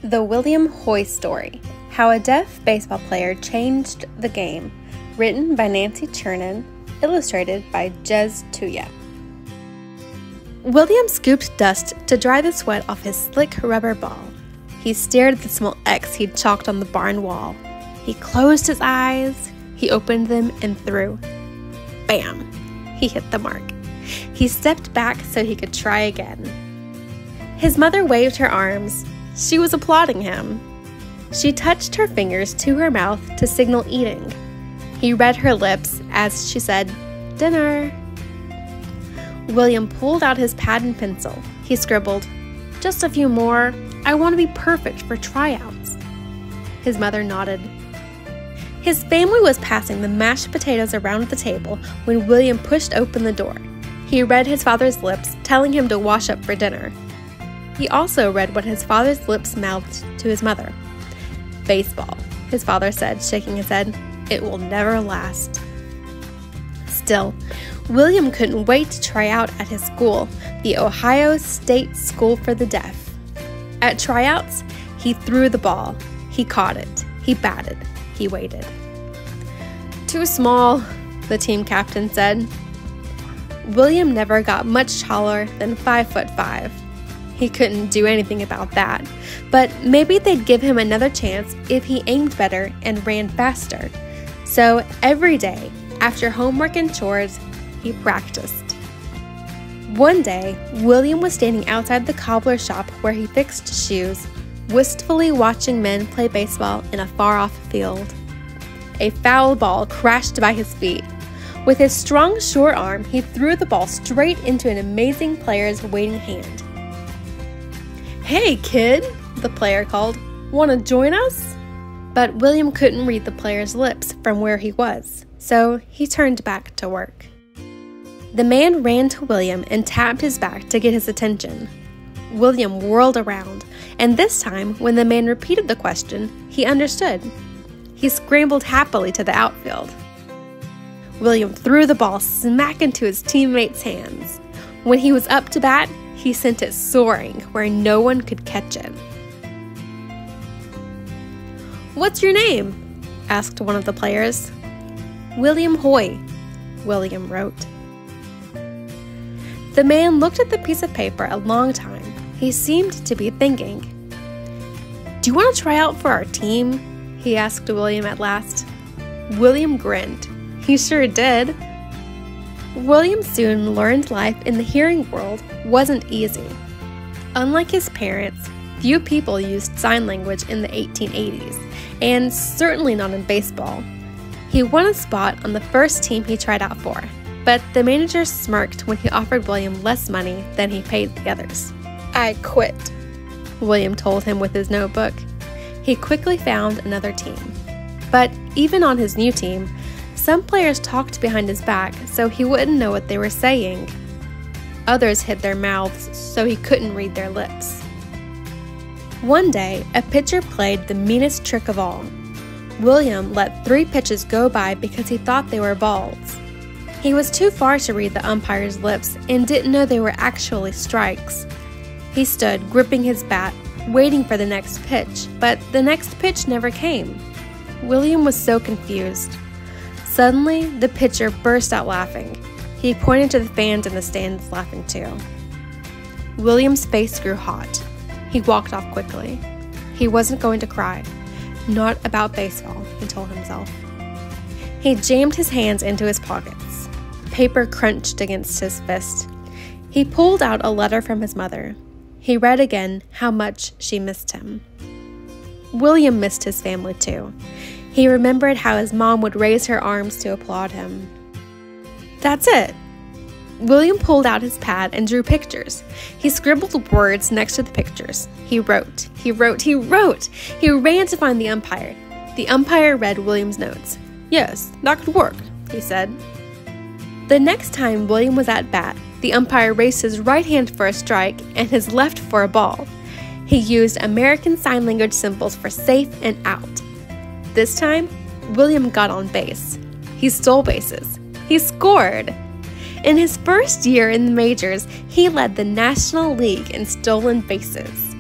The William Hoy Story: How a Deaf Baseball Player Changed the Game, written by Nancy Churnin, illustrated by Jez Tuya. William scooped dust to dry the sweat off his slick rubber ball. He stared at the small X he'd chalked on the barn wall. He closed his eyes, he opened them and threw. Bam! He hit the mark. He stepped back so he could try again. His mother waved her arms. She was applauding him. She touched her fingers to her mouth to signal eating. He read her lips as she said, "Dinner." William pulled out his pad and pencil. He scribbled, "Just a few more. I want to be perfect for tryouts." His mother nodded. His family was passing the mashed potatoes around the table when William pushed open the door. He read his father's lips, telling him to wash up for dinner. He also read what his father's lips mouthed to his mother. "Baseball," his father said, shaking his head. "It will never last." Still, William couldn't wait to try out at his school, the Ohio State School for the Deaf. At tryouts, he threw the ball. He caught it. He batted. He waited. "Too small," the team captain said. William never got much taller than 5'5". He couldn't do anything about that, but maybe they'd give him another chance if he aimed better and ran faster. So every day, after homework and chores, he practiced. One day, William was standing outside the cobbler shop where he fixed shoes, wistfully watching men play baseball in a far-off field. A foul ball crashed by his feet. With his strong, short arm, he threw the ball straight into an amazing player's waiting hand. "Hey, kid," the player called. "Want to join us?" But William couldn't read the player's lips from where he was, so he turned back to work. The man ran to William and tapped his back to get his attention. William whirled around, and this time, when the man repeated the question, he understood. He scrambled happily to the outfield. William threw the ball smack into his teammate's hands. When he was up to bat, he sent it soaring where no one could catch it. "What's your name?" asked one of the players. "William Hoy," William wrote. The man looked at the piece of paper a long time. He seemed to be thinking. "Do you want to try out for our team?" he asked William at last. William grinned. He sure did. William soon learned life in the hearing world wasn't easy. Unlike his parents, few people used sign language in the 1880s, and certainly not in baseball. He won a spot on the first team he tried out for, but the manager smirked when he offered William less money than he paid the others. "I quit," William told him with his notebook. He quickly found another team. But even on his new team, some players talked behind his back so he wouldn't know what they were saying. Others hid their mouths so he couldn't read their lips. One day, a pitcher played the meanest trick of all. William let 3 pitches go by because he thought they were balls. He was too far to read the umpire's lips and didn't know they were actually strikes. He stood, gripping his bat, waiting for the next pitch, but the next pitch never came. William was so confused. Suddenly, the pitcher burst out laughing. He pointed to the fans in the stands laughing too. William's face grew hot. He walked off quickly. He wasn't going to cry. Not about baseball, he told himself. He jammed his hands into his pockets. Paper crunched against his fist. He pulled out a letter from his mother. He read again how much she missed him. William missed his family too. He remembered how his mom would raise her arms to applaud him. That's it. William pulled out his pad and drew pictures. He scribbled words next to the pictures. He wrote. He ran to find the umpire. The umpire read William's notes. "Yes, that could work," he said. The next time William was at bat, the umpire raised his right hand for a strike and his left for a ball. He used American Sign Language symbols for safe and out. This time, William got on base. He stole bases. He scored. In his first year in the majors, he led the National League in stolen bases.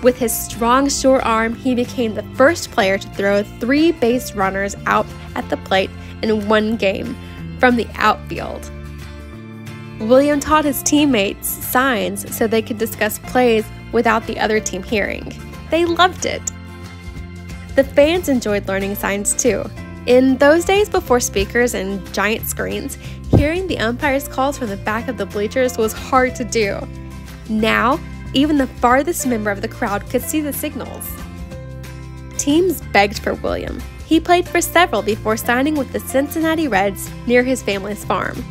With his strong, short arm, he became the first player to throw 3 base runners out at the plate in one game from the outfield. William taught his teammates signs so they could discuss plays without the other team hearing. They loved it. The fans enjoyed learning signs too. In those days before speakers and giant screens, hearing the umpire's calls from the back of the bleachers was hard to do. Now, even the farthest member of the crowd could see the signals. Teams begged for William. He played for several before signing with the Cincinnati Reds near his family's farm.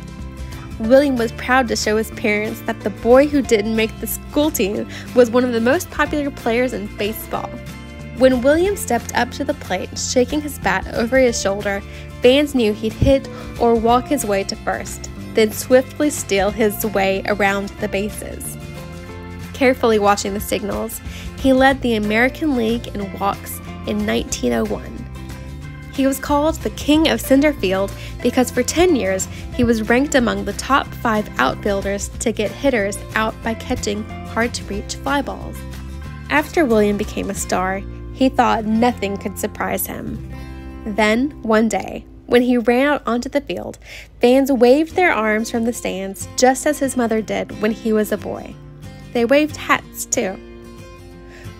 William was proud to show his parents that the boy who didn't make the school team was one of the most popular players in baseball. When William stepped up to the plate, shaking his bat over his shoulder, fans knew he'd hit or walk his way to first, then swiftly steal his way around the bases. Carefully watching the signals, he led the American League in walks in 1901. He was called the King of Center Field because for 10 years he was ranked among the top 5 outfielders to get hitters out by catching hard-to-reach fly balls. After William became a star, he thought nothing could surprise him. Then, one day, when he ran out onto the field, fans waved their arms from the stands just as his mother did when he was a boy. They waved hats, too.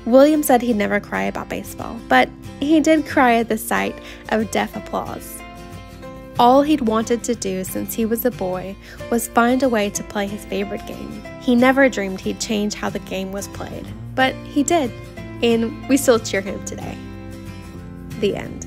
William said he'd never cry about baseball, but he did cry at the sight of deaf applause. All he'd wanted to do since he was a boy was find a way to play his favorite game. He never dreamed he'd change how the game was played, but he did, and we still cheer him today. The end.